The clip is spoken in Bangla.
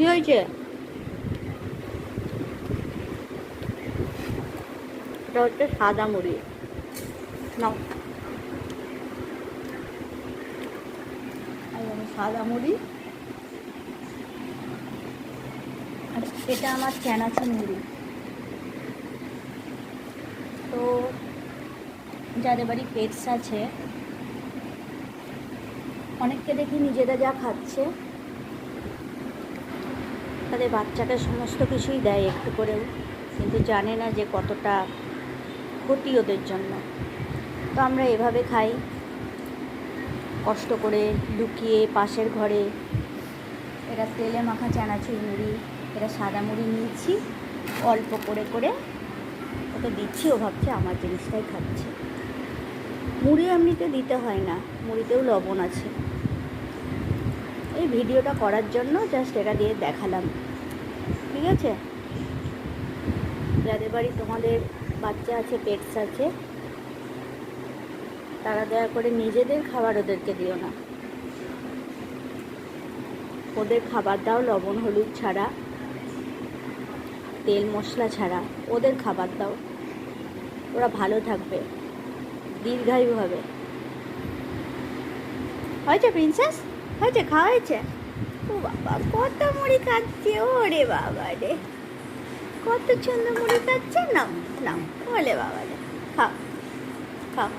কি হয়েছে? এটা হচ্ছে সাদা মুড়ি। নাও, সাদা মুড়ি। আর এটা আমার চানাচুর মুড়ি। তো যাদের বাড়ি পেটস আছে, অনেককে দেখি নিজেরা যা খাচ্ছে তাদের বাচ্চাকে সমস্ত কিছুই দেয় একটু করেও, কিন্তু জানে না যে কতটা ক্ষতি ওদের জন্য। তো আমরা এভাবে খাই, কষ্ট করে লুকিয়ে পাশের ঘরে। এরা তেলে মাখা চানাচুর মুড়ি, এরা সাদা মুড়ি নিয়েছি অল্প করে করে ওকে দিচ্ছি। ও ভাবছে আমার জিনিসটাই খাচ্ছে। মুড়ি এমনিতে দিতে হয় না, মুড়িতেও লবণ আছে। এই ভিডিওটা করার জন্য জাস্ট এটা দিয়ে দেখালাম, ঠিক আছে? যাদের বাড়ি তোমাদের বাচ্চা আছে, পেটস আছে, তারা দয়া করে নিজেদের খাবার ওদেরকে দিও না। ওদের খাবার দাও লবণ হলুদ ছাড়া, তেল মশলা ছাড়া। ওদের খাবার দাও, ওরা ভালো থাকবে, দীর্ঘায়ু হবে। হয়েছে প্রিন্সেস? হয়েছে? খাওয়া হয়েছে? ও বাবা, কত মুড়ি খাচ্ছে! ওরে বাবা রে, কত সুন্দর মুড়ি খাচ্ছে! নাও নাও, বলে বাবা রে, খাও খাও।